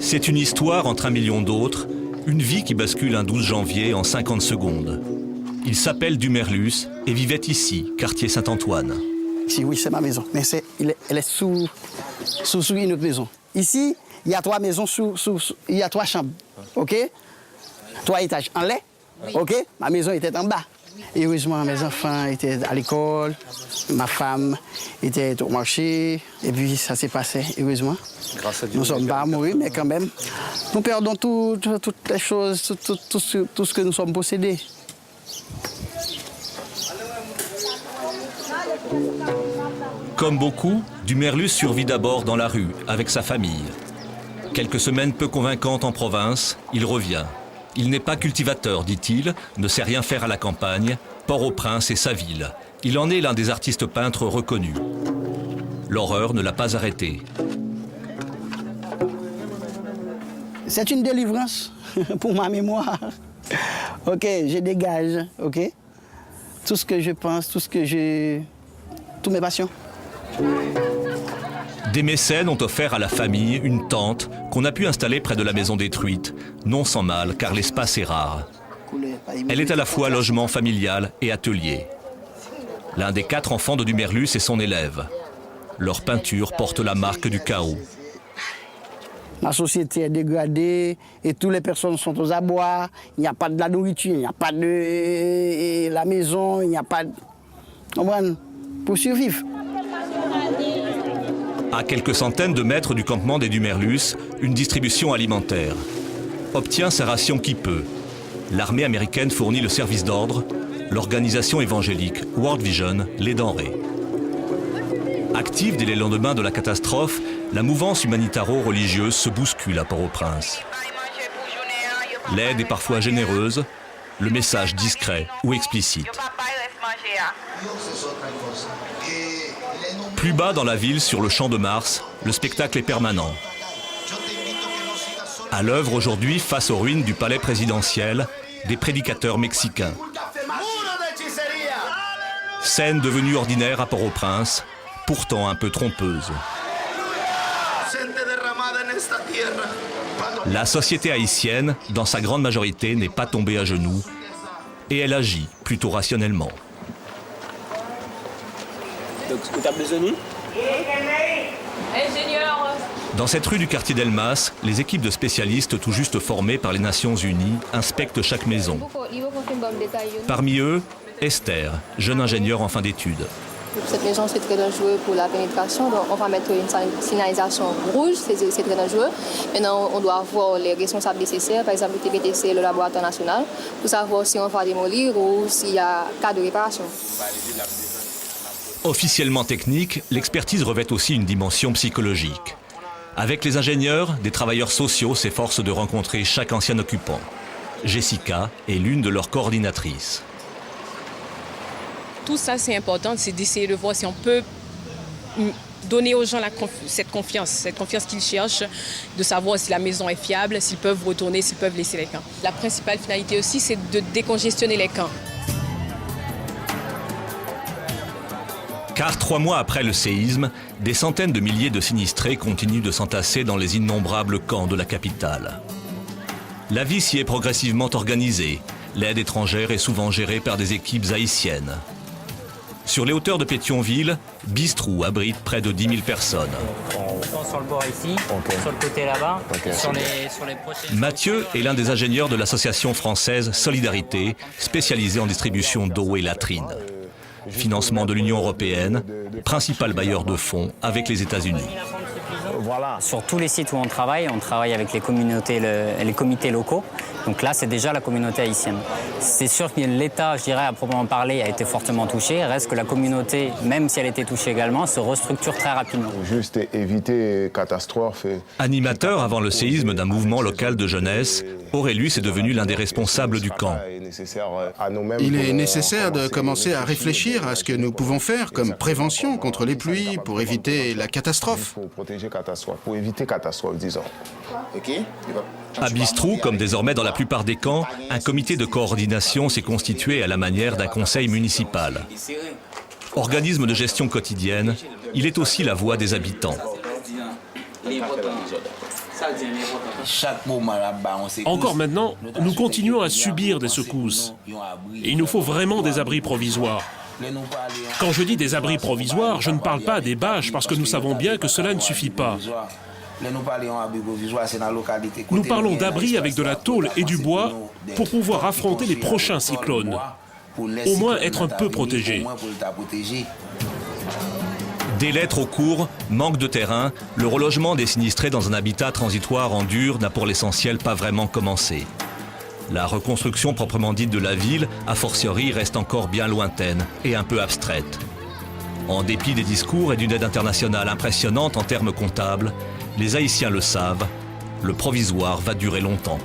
C'est une histoire entre 1 million d'autres, une vie qui bascule un 12 janvier en 50 secondes. Il s'appelle Dumerlus et vivait ici, quartier Saint-Antoine. Ici, oui, c'est ma maison, mais elle est sous une autre maison. Ici, il y a 3 maisons, il y a 3 chambres, ok? 3 étages en lait, ok? Ma maison était en bas. Et heureusement, mes enfants étaient à l'école, ma femme était au marché, et puis ça s'est passé, heureusement. Grâce à Dieu. Nous ne sommes pas morts, mais quand même, nous perdons toutes les choses, tout ce que nous sommes possédés. Comme beaucoup, Dumerlus survit d'abord dans la rue, avec sa famille. Quelques semaines peu convaincantes en province, il revient. Il n'est pas cultivateur, dit-il, ne sait rien faire à la campagne. Port-au-Prince est sa ville. Il en est l'un des artistes peintres reconnus. L'horreur ne l'a pas arrêté. C'est une délivrance pour ma mémoire. Ok, je dégage, ok? Tout ce que je pense, toutes mes passions. Des mécènes ont offert à la famille une tente qu'on a pu installer près de la maison détruite, non sans mal car l'espace est rare. Elle est à la fois logement familial et atelier. L'un des 4 enfants de Dumerlus est son élève. Leur peinture porte la marque du chaos. La société est dégradée et toutes les personnes sont aux abois. Il n'y a pas de la nourriture, il n'y a pas de la maison, il n'y a pas de... Pour survivre. À quelques centaines de mètres du campement des Dumerlus, une distribution alimentaire. Obtient sa ration qui peut. L'armée américaine fournit le service d'ordre, l'organisation évangélique World Vision les denrées. Active dès les lendemains de la catastrophe, la mouvance humanitaro-religieuse se bouscule à Port-au-Prince. L'aide est parfois généreuse, le message discret ou explicite. Plus bas dans la ville, sur le Champ de Mars, le spectacle est permanent. À l'œuvre aujourd'hui, face aux ruines du palais présidentiel, des prédicateurs mexicains. Scène devenue ordinaire à Port-au-Prince, pourtant un peu trompeuse. La société haïtienne, dans sa grande majorité, n'est pas tombée à genoux et elle agit plutôt rationnellement. Donc, tu as besoin de nous? Ingénieur. Dans cette rue du quartier d'Elmas, les équipes de spécialistes tout juste formées par les Nations Unies inspectent chaque maison. Parmi eux, Esther, jeune ingénieure en fin d'études. Cette maison, c'est très dangereux pour la pénétration. Donc, on va mettre une signalisation rouge, c'est très dangereux. Maintenant, on doit voir les responsables nécessaires, par exemple le TBTC, le laboratoire national, pour savoir si on va démolir ou s'il y a cas de réparation. Officiellement technique, l'expertise revêt aussi une dimension psychologique. Avec les ingénieurs, des travailleurs sociaux s'efforcent de rencontrer chaque ancien occupant. Jessica est l'une de leurs coordinatrices. Tout ça, c'est important, c'est d'essayer de voir si on peut donner aux gens cette confiance qu'ils cherchent, de savoir si la maison est fiable, s'ils peuvent retourner, s'ils peuvent laisser les camps. La principale finalité aussi, c'est de décongestionner les camps. Car 3 mois après le séisme, des centaines de milliers de sinistrés continuent de s'entasser dans les innombrables camps de la capitale. La vie s'y est progressivement organisée. L'aide étrangère est souvent gérée par des équipes haïtiennes. Sur les hauteurs de Pétionville, Bistrou abrite près de 10 000 personnes. Sur le bord ici, sur le côté là-bas, sur les prochaines... Mathieu est l'un des ingénieurs de l'association française Solidarité, spécialisée en distribution d'eau et latrines. Financement de l'Union européenne, principal bailleur de fonds avec les États-Unis. Voilà. Sur tous les sites où on travaille avec les communautés, les comités locaux. Donc là, c'est déjà la communauté haïtienne. C'est sûr que l'État, je dirais, à proprement parler, a été fortement touché. Reste que la communauté, même si elle était touchée également, se restructure très rapidement. Juste éviter catastrophe. Animateur avant le séisme d'un mouvement local de jeunesse, Aurélus est devenu l'un des responsables du camp. Il est nécessaire de commencer à réfléchir à ce que nous pouvons faire comme prévention contre les pluies pour éviter la catastrophe. Pour éviter catastrophe, disons. À Bistrou, comme désormais dans la plupart des camps, un comité de coordination s'est constitué à la manière d'un conseil municipal. Organisme de gestion quotidienne, il est aussi la voix des habitants. Encore maintenant, nous continuons à subir des secousses. Et il nous faut vraiment des abris provisoires. Quand je dis des abris provisoires, je ne parle pas des bâches parce que nous savons bien que cela ne suffit pas. Nous parlons d'abris avec de la tôle et du bois pour pouvoir affronter les prochains cyclones. Au moins être un peu protégés. Délai trop court, manque de terrain, le relogement des sinistrés dans un habitat transitoire en dur n'a pour l'essentiel pas vraiment commencé. La reconstruction proprement dite de la ville, a fortiori, reste encore bien lointaine et un peu abstraite. En dépit des discours et d'une aide internationale impressionnante en termes comptables, les Haïtiens le savent, le provisoire va durer longtemps.